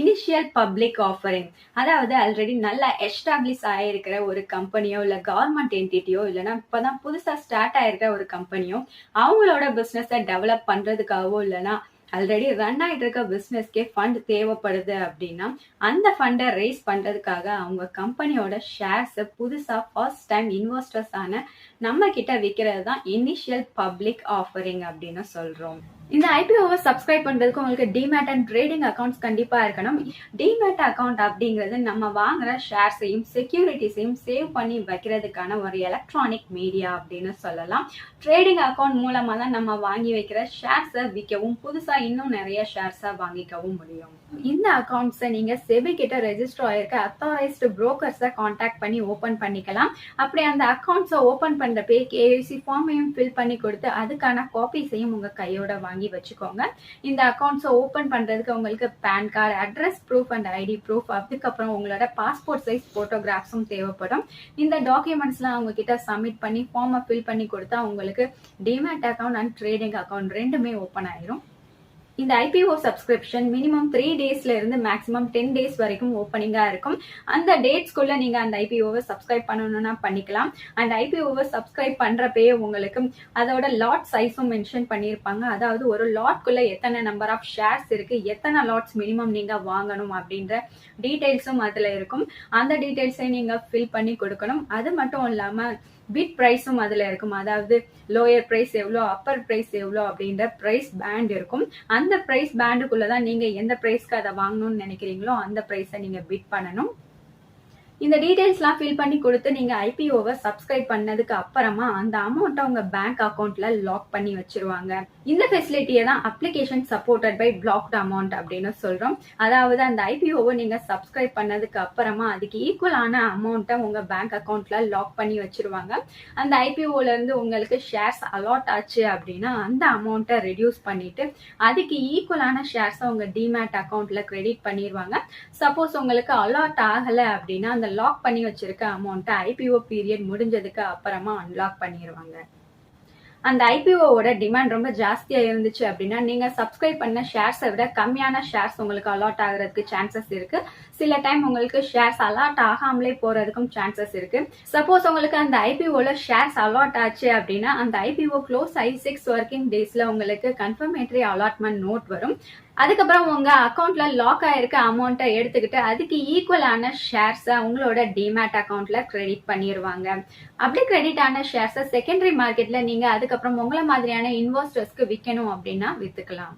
Initial public offering. அதாவது already நல்லா establish ஆயிருக்கிற ஒரு கம்பெனியோ இல்ல கவர்மெண்ட் என்டிட்டியோ இல்லைன்னா இப்பதான் புதுசா ஸ்டார்ட் ஆயிருக்கிற ஒரு கம்பெனியோ அவங்களோட பிசினஸை டெவலப் பண்றதுக்காகவோ இல்லைன்னா ஆல்ரெடி ரன் ஆயிட்டு இருக்க பிசினஸ்க்கே ஃபண்ட் தேவைப்படுது அப்படின்னா அந்த ஃபண்டை ரேஸ் பண்றதுக்காக அவங்க கம்பெனியோட ஷேர்ஸ் புதுசா ஃபர்ஸ்ட் டைம் இன்வெஸ்டர்ஸ் ஆன நம்ம கிட்ட விற்கிறது தான் இனிஷியல் பப்ளிக் ஆஃபரிங் அப்படின்னு சொல்றோம். இந்த ஐபிஓவை சப்ஸ்கிரைப் பண்றதுக்கு உங்களுக்கு டிமேட் அண்ட் ட்ரேடிங் அக்கௌண்ட்ஸ் கண்டிப்பா இருக்கணும். டிமேட் அக்கௌண்ட் அப்படிங்கிறது நம்ம வாங்குற ஷேர்ஸையும் செக்யூரிட்டிஸையும் சேவ் பண்ணி வைக்கிறதுக்கான ஒரு எலக்ட்ரானிக் மீடியா அப்படின்னு சொல்லலாம். ட்ரேடிங் அக்கௌண்ட் மூலமா தான் நம்ம வாங்கி வைக்கிற ஷேர்ஸை விற்கவும் புதுசா இன்னும் நிறைய ஷேர்ஸை வாங்கிக்கவும் முடியும். இந்த அக்கௌண்ட்ஸை நீங்க செபி கிட்ட ரெஜிஸ்டர் ஆயிருக்க அத்தாரைஸ்டு புரோக்கர்ஸை கான்டாக்ட் பண்ணி ஓபன் பண்ணிக்கலாம். அப்படி அந்த அக்கௌண்ட்ஸை ஓபன் பண்றப்பே கேஒய்சி ஃபார்மையும் ஃபில் பண்ணி கொடுத்து அதுக்கான காப்பீஸையும் உங்க கையோட வாங்கி வச்சுக்கோங்க. இந்த அக்கௌண்ட்ஸை ஓபன் பண்றதுக்கு உங்களுக்கு PAN card, address proof and ID proof, அதுக்கப்புறம் உங்களோட பாஸ்போர்ட் சைஸ் போட்டோகிராஃப்ஸும் தேவைப்படும். இந்த டாக்குமெண்ட்ஸ்லாம் அவங்க கிட்ட சப்மிட் பண்ணி ஃபார்மை ஃபில் பண்ணி கொடுத்தா உங்களுக்கு demat account and trading account ரெண்டுமே ஓபன் ஆயிரும். இந்த ஐபிஓ சப்ஸ்கிரிப்ஷன் மினிமம் 3 டேஸ்ல இருந்து மேக்ஸிமம் 10 டேஸ் வரைக்கும் ஓப்பனிங்கா இருக்கும். அந்த டேட்ஸ்குள்ள நீங்க அந்த ஐபிஓவை சப்ஸ்கிரைப் பண்ணணும்னா பண்ணிக்கலாம். அந்த ஐபிஓவை சப்ஸ்கிரைப் பண்றப்பே உங்களுக்கு அதோட லாட் சைஸும் மென்ஷன் பண்ணியிருப்பாங்க. அதாவது ஒரு லாட்குள்ள எத்தனை நம்பர் ஆஃப் ஷேர்ஸ் இருக்கு, எத்தனை லாட்ஸ் மினிமம் நீங்க வாங்கணும் அப்படின்ற டீடைல்ஸும் அதுல இருக்கும். அந்த டீடைல்ஸை நீங்க ஃபில் பண்ணி கொடுக்கணும். அது மட்டும் இல்லாம பிட் பிரைஸும் அதுல இருக்கும். அதாவது லோயர் பிரைஸ் எவ்வளோ, அப்பர் பிரைஸ் எவ்வளோ அப்படின்ற பிரைஸ் பேண்ட் இருக்கும். அந்த பிரைஸ் பேண்டுக்குள்ளதான் நீங்க எந்த பிரைஸ்க்கு அதை வாங்கணும்னு நினைக்கிறீங்களோ அந்த பிரைஸை நீங்க பிட் பண்ணணும். இந்த டீடைல்ஸ்லாம் ஃபில் பண்ணி கொடுத்து நீங்க ஐபிஓவை சப்ஸ்கிரைப் பண்ணதுக்கு அப்புறமா அந்த அமௌண்ட்டை உங்க பேங்க் அக்கௌண்ட்ல லாக் பண்ணி வச்சிருவாங்க. இந்த ஃபெசிலிட்டியை தான் application supported by blocked amount அப்படின்னு சொல்றோம். அதாவது அந்த ஐபிஓவை நீங்க சப்ஸ்கிரைப் பண்ணதுக்கு அப்புறமா அதுக்கு ஈக்குவலான அமௌண்ட்டை உங்க பேங்க் அக்கௌண்ட்ல லாக் பண்ணி வச்சிருவாங்க. அந்த ஐபிஓல இருந்து உங்களுக்கு ஷேர்ஸ் அலாட் ஆச்சு அப்படின்னா அந்த அமௌண்ட்டை ரெடியூஸ் பண்ணிட்டு அதுக்கு ஈக்குவலான ஷேர்ஸை உங்க டிமேட் அக்கௌண்ட்ல கிரெடிட் பண்ணிடுவாங்க. சப்போஸ் உங்களுக்கு அலாட் ஆகல அப்படின்னா அந்த லாக் பண்ணி வச்சிருக்க அமௌண்ட்டை ஐபிஓ பீரியட் முடிஞ்சதுக்கு அப்புறமா அன்லாக் பண்ணிடுவாங்க. அந்த ஐபிஓவோட டிமாண்ட் ரொம்ப ஜாஸ்தியா இருந்துச்சு அப்படின்னா நீங்க சப்ஸ்கிரைப் பண்ண ஷேர்ஸை விட கம்மியான ஷேர்ஸ் உங்களுக்கு அலாட் ஆகிறதுக்கு சான்சஸ் இருக்கு. சில டைம் உங்களுக்கு ஷேர்ஸ் அலாட் ஆகாமலே போறதுக்கும் சான்சஸ் இருக்கு. சப்போஸ் உங்களுக்கு அந்த ஐபிஓல ஷேர்ஸ் அலாட் ஆச்சு அப்படின்னா அந்த ஐபிஓ க்ளோஸ் ஆகி 6 ஒர்க்கிங் டேஸ்ல உங்களுக்கு கன்ஃபர்மேட்டரி அலாட்மெண்ட் நோட் வரும். அதுக்கப்புறம் உங்க அக்கௌண்ட்ல லாக் ஆயிருக்க அமௌண்ட்டை எடுத்துக்கிட்டு அதுக்கு ஈக்குவலான ஷேர்ஸை உங்களோட டிமேட் அக்கௌண்ட்ல கிரெடிட் பண்ணிடுவாங்க. அப்படி கிரெடிட் ஆன ஷேர்ஸை செகண்டரி மார்க்கெட்ல நீங்க அதுக்கப்புறம் உங்களை மாதிரியான இன்வெஸ்டர்ஸ்க்கு விற்கணும் அப்படின்னா வித்துக்கலாம்.